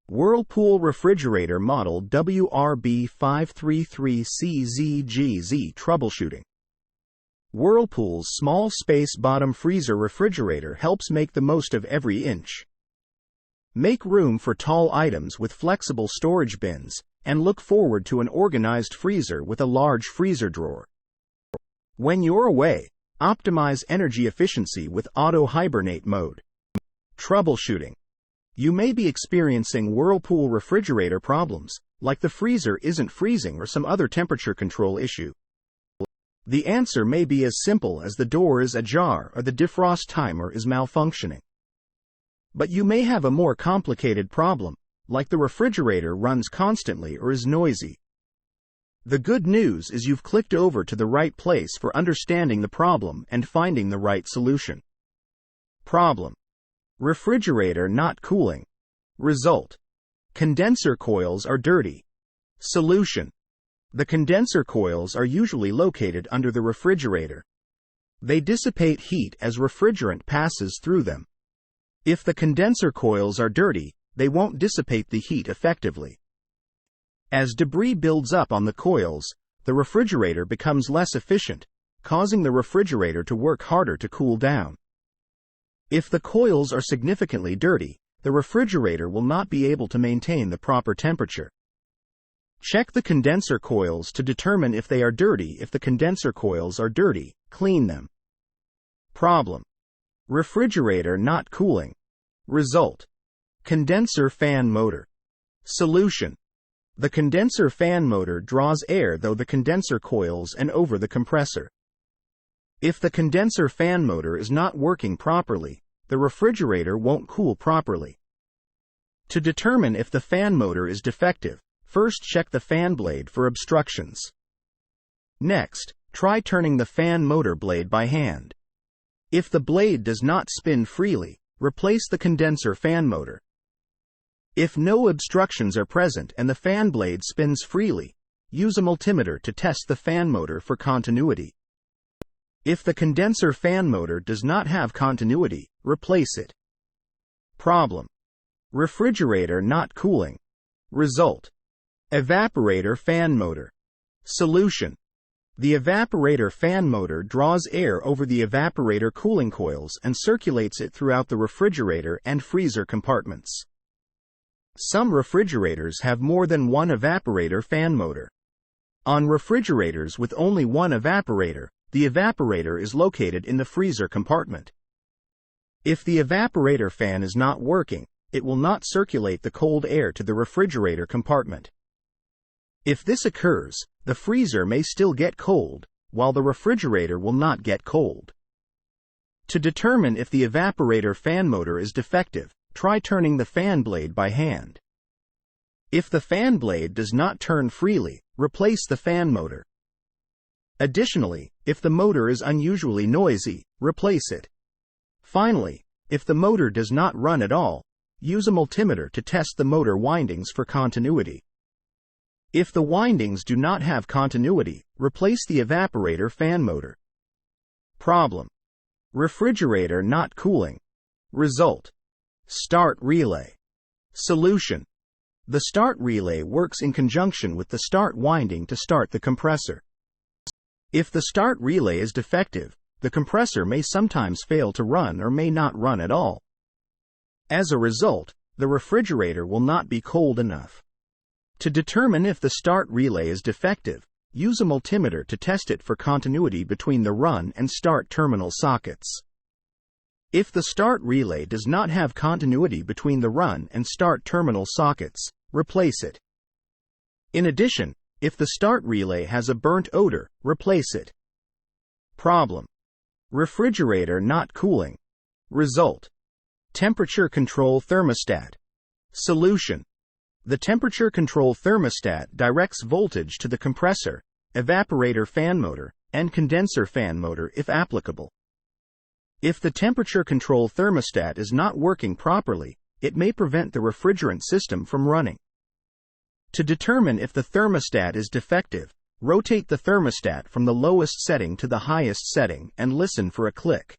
Whirlpool refrigerator model WRB533CZJZ troubleshooting. Whirlpool's small space bottom freezer refrigerator helps make the most of every inch. Make room for tall items with flexible storage bins, and look forward to an organized freezer with a large freezer drawer. When you're away, optimize energy efficiency with auto hibernate mode. Troubleshooting. You may be experiencing Whirlpool refrigerator problems, like the freezer isn't freezing or some other temperature control issue. The answer may be as simple as the door is ajar or the defrost timer is malfunctioning. But you may have a more complicated problem, like the refrigerator runs constantly or is noisy. The good news is you've clicked over to the right place for understanding the problem and finding the right solution. Problem: refrigerator not cooling. Result: condenser coils are dirty. Solution: the condenser coils are usually located under the refrigerator. They dissipate heat as refrigerant passes through them. If the condenser coils are dirty, they won't dissipate the heat effectively. As debris builds up on the coils, the refrigerator becomes less efficient, causing the refrigerator to work harder to cool down. If the coils are significantly dirty, the refrigerator will not be able to maintain the proper temperature. Check the condenser coils to determine if they are dirty. If the condenser coils are dirty, clean them. Problem: refrigerator not cooling. Result: condenser fan motor. Solution: the condenser fan motor draws air through the condenser coils and over the compressor. If the condenser fan motor is not working properly, the refrigerator won't cool properly. To determine if the fan motor is defective, first check the fan blade for obstructions. Next, try turning the fan motor blade by hand. If the blade does not spin freely, replace the condenser fan motor. If no obstructions are present and the fan blade spins freely, use a multimeter to test the fan motor for continuity. If the condenser fan motor does not have continuity, replace it. Problem: refrigerator not cooling. Result: evaporator fan motor. Solution: the evaporator fan motor draws air over the evaporator cooling coils and circulates it throughout the refrigerator and freezer compartments. Some refrigerators have more than one evaporator fan motor. On refrigerators with only one evaporator, the evaporator is located in the freezer compartment. If the evaporator fan is not working, it will not circulate the cold air to the refrigerator compartment. If this occurs, the freezer may still get cold, while the refrigerator will not get cold. To determine if the evaporator fan motor is defective, try turning the fan blade by hand. If the fan blade does not turn freely, replace the fan motor. Additionally, if the motor is unusually noisy, replace it. Finally, if the motor does not run at all, use a multimeter to test the motor windings for continuity. If the windings do not have continuity, replace the evaporator fan motor. Problem: refrigerator not cooling. Result: start relay. Solution: the start relay works in conjunction with the start winding to start the compressor. If the start relay is defective, the compressor may sometimes fail to run or may not run at all. As a result, the refrigerator will not be cold enough. To determine if the start relay is defective, use a multimeter to test it for continuity between the run and start terminal sockets. If the start relay does not have continuity between the run and start terminal sockets, replace it. In addition, if the start relay has a burnt odor, replace it. Problem: refrigerator not cooling. Result: temperature control thermostat. Solution: the temperature control thermostat directs voltage to the compressor, evaporator fan motor, and condenser fan motor if applicable. If the temperature control thermostat is not working properly, it may prevent the refrigerant system from running. To determine if the thermostat is defective, rotate the thermostat from the lowest setting to the highest setting and listen for a click.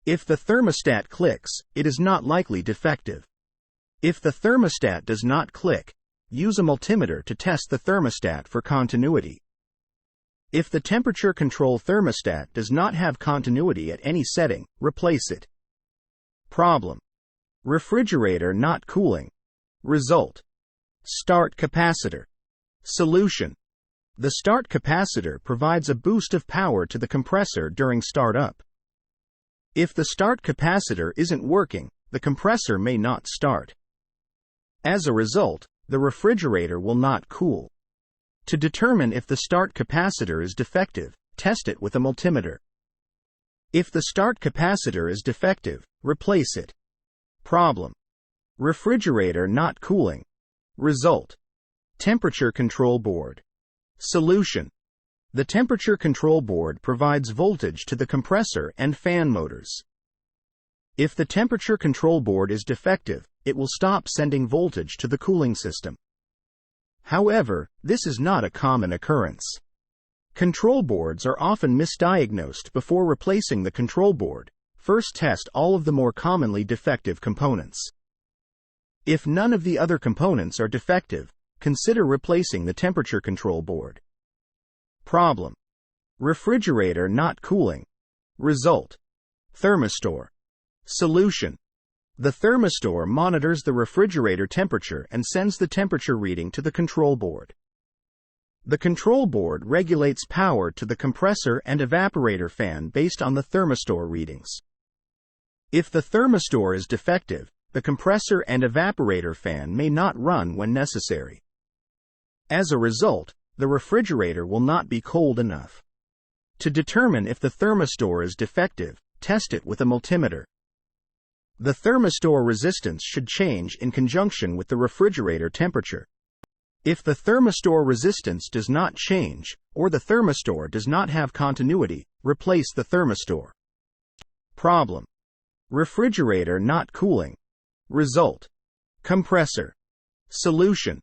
If the thermostat clicks, it is not likely defective. If the thermostat does not click, use a multimeter to test the thermostat for continuity. If the temperature control thermostat does not have continuity at any setting, replace it. Problem: refrigerator not cooling. Result: start capacitor. Solution: the start capacitor provides a boost of power to the compressor during startup. If the start capacitor isn't working, the compressor may not start. As a result, the refrigerator will not cool. To determine if the start capacitor is defective, test it with a multimeter. If the start capacitor is defective, replace it. Problem: refrigerator not cooling. Result: temperature control board. Solution: the temperature control board provides voltage to the compressor and fan motors. If the temperature control board is defective, it will stop sending voltage to the cooling system. However, this is not a common occurrence. Control boards are often misdiagnosed before replacing the control board. First, test all of the more commonly defective components. If none of the other components are defective, consider replacing the temperature control board. Problem: refrigerator not cooling. Result: thermistor. Solution: the thermistor monitors the refrigerator temperature and sends the temperature reading to the control board. The control board regulates power to the compressor and evaporator fan based on the thermistor readings. If the thermistor is defective, the compressor and evaporator fan may not run when necessary. As a result, the refrigerator will not be cold enough. To determine if the thermistor is defective, test it with a multimeter. The thermistor resistance should change in conjunction with the refrigerator temperature. If the thermistor resistance does not change, or the thermistor does not have continuity, replace the thermistor. Problem: refrigerator not cooling. Result: compressor. Solution: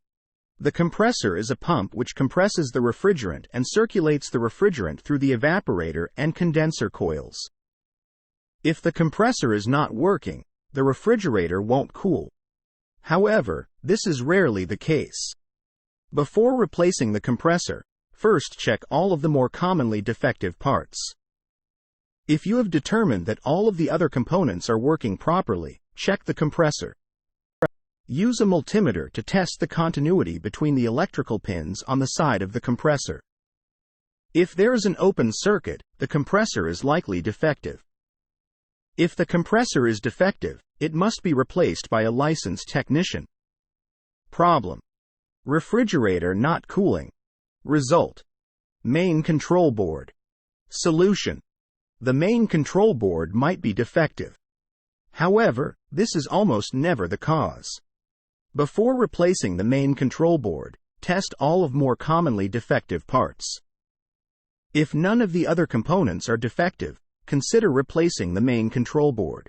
the compressor is a pump which compresses the refrigerant and circulates the refrigerant through the evaporator and condenser coils. If the compressor is not working, the refrigerator won't cool. However, this is rarely the case. Before replacing the compressor, first check all of the more commonly defective parts. If you have determined that all of the other components are working properly, check the compressor. Use a multimeter to test the continuity between the electrical pins on the side of the compressor. If there is an open circuit, the compressor is likely defective. If the compressor is defective, it must be replaced by a licensed technician. Problem: refrigerator not cooling. Result: main control board. Solution: the main control board might be defective. However, this is almost never the cause. Before replacing the main control board, test all of more commonly defective parts. If none of the other components are defective, consider replacing the main control board.